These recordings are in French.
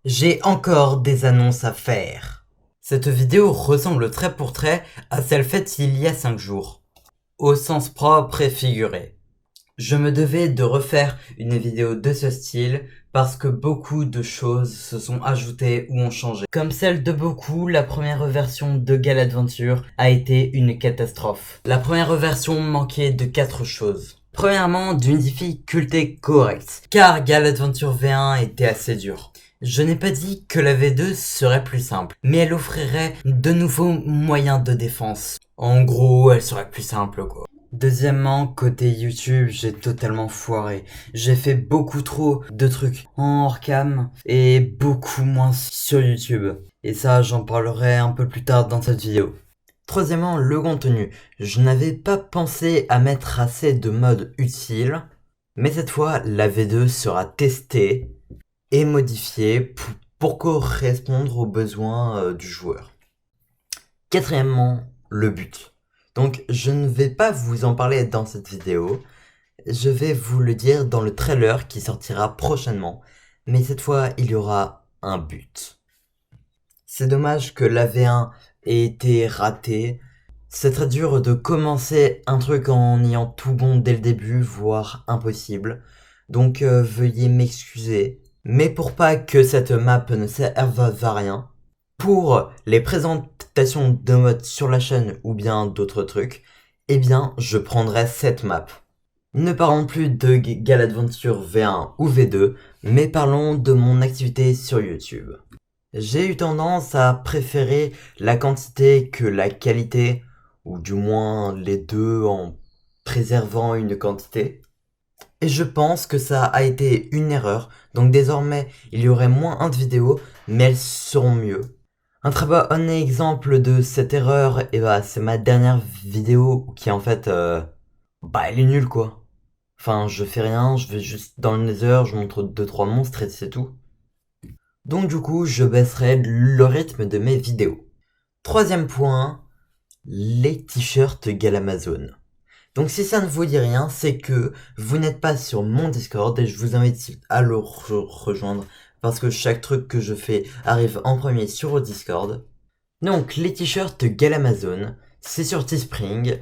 J'ai encore des annonces à faire. Cette vidéo ressemble trait pour trait à celle faite il y a 5 jours, au sens propre et figuré. Je me devais de refaire une vidéo de ce style parce que beaucoup de choses se sont ajoutées ou ont changé. Comme celle de beaucoup, la première version de Galadventure a été une catastrophe. La première version manquait de 4 choses. Premièrement, d'une difficulté correcte, car Galadventure V1 était assez dur. Je n'ai pas dit que la V2 serait plus simple, mais elle offrirait de nouveaux moyens de défense. En gros, elle serait plus simple quoi. Deuxièmement, côté YouTube, j'ai totalement foiré. J'ai fait beaucoup trop de trucs en hors cam et beaucoup moins sur YouTube. Et ça, j'en parlerai un peu plus tard dans cette vidéo. Troisièmement, le contenu. Je n'avais pas pensé à mettre assez de modes utiles, mais cette fois, la V2 sera testée et modifiée pour correspondre aux besoins du joueur. Quatrièmement, le but. Donc je ne vais pas vous en parler dans cette vidéo, je vais vous le dire dans le trailer qui sortira prochainement, mais cette fois il y aura un but. C'est dommage que la V1 ait été ratée, c'est très dur de commencer un truc en ayant tout bon dès le début, voire impossible, donc veuillez m'excuser, mais pour pas que cette map ne serve à rien, pour les présentations de modes sur la chaîne ou bien d'autres trucs, eh bien, je prendrai cette map. Ne parlons plus de Galadventure V1 ou V2, mais parlons de mon activité sur YouTube. J'ai eu tendance à préférer la quantité que la qualité, ou du moins les deux en préservant une quantité. Et je pense que ça a été une erreur, donc désormais il y aurait moins de vidéos, mais elles seront mieux. Un très bon exemple de cette erreur, et c'est ma dernière vidéo qui en fait, elle est nulle quoi. Enfin, je fais rien, je vais juste dans le Nether, je montre 2-3 monstres et c'est tout. Donc du coup, je baisserai le rythme de mes vidéos. Troisième point, les t-shirts Galamazon. Donc si ça ne vous dit rien, c'est que vous n'êtes pas sur mon Discord et je vous invite à le rejoindre parce que chaque truc que je fais arrive en premier sur le Discord. Donc les t-shirts Galamazon, c'est sur Teespring,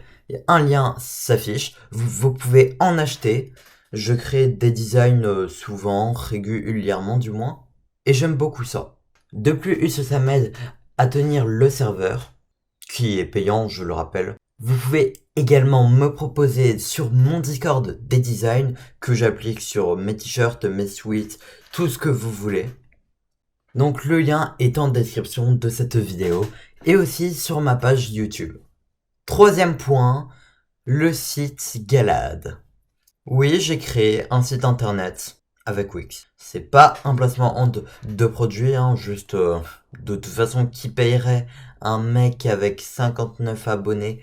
un lien s'affiche, vous pouvez en acheter. Je crée des designs souvent, régulièrement du moins, et j'aime beaucoup ça. De plus, ça m'aide à tenir le serveur, qui est payant, je le rappelle. Vous pouvez également me proposer sur mon Discord des designs que j'applique sur mes t-shirts, mes sweats, tout ce que vous voulez. Donc le lien est en description de cette vidéo et aussi sur ma page YouTube. Troisième point, le site Galad. Oui, j'ai créé un site internet avec Wix. C'est pas un placement de produit, juste de toute façon qui payerait un mec avec 59 abonnés.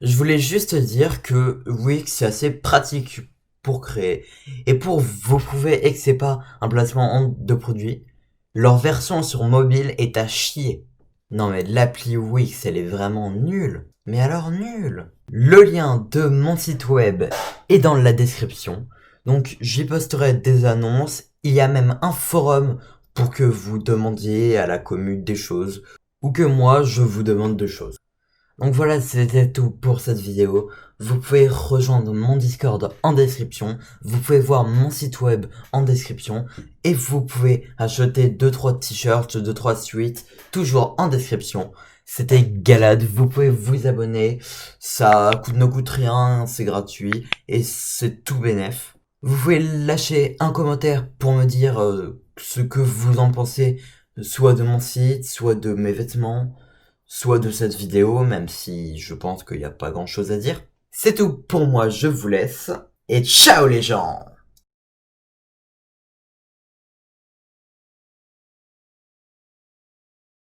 Je voulais juste dire que Wix c'est assez pratique pour créer. Et pour vous pouvez et que c'est pas un placement de produit, leur version sur mobile est à chier. Non mais l'appli Wix elle est vraiment nulle. Mais alors nulle. Le lien de mon site web est dans la description. Donc j'y posterai des annonces. Il y a même un forum pour que vous demandiez à la commune des choses. Ou que moi je vous demande des choses. Donc voilà, c'était tout pour cette vidéo. Vous pouvez rejoindre mon Discord en description, vous pouvez voir mon site web en description, et vous pouvez acheter 2-3 t-shirts, 2-3 suites, toujours en description. C'était Galad, vous pouvez vous abonner, ça ne coûte rien, c'est gratuit, et c'est tout bénef. Vous pouvez lâcher un commentaire pour me dire ce que vous en pensez, soit de mon site, soit de mes vêtements, soit de cette vidéo, même si je pense qu'il n'y a pas grand chose à dire. C'est tout pour moi, je vous laisse, et ciao les gens!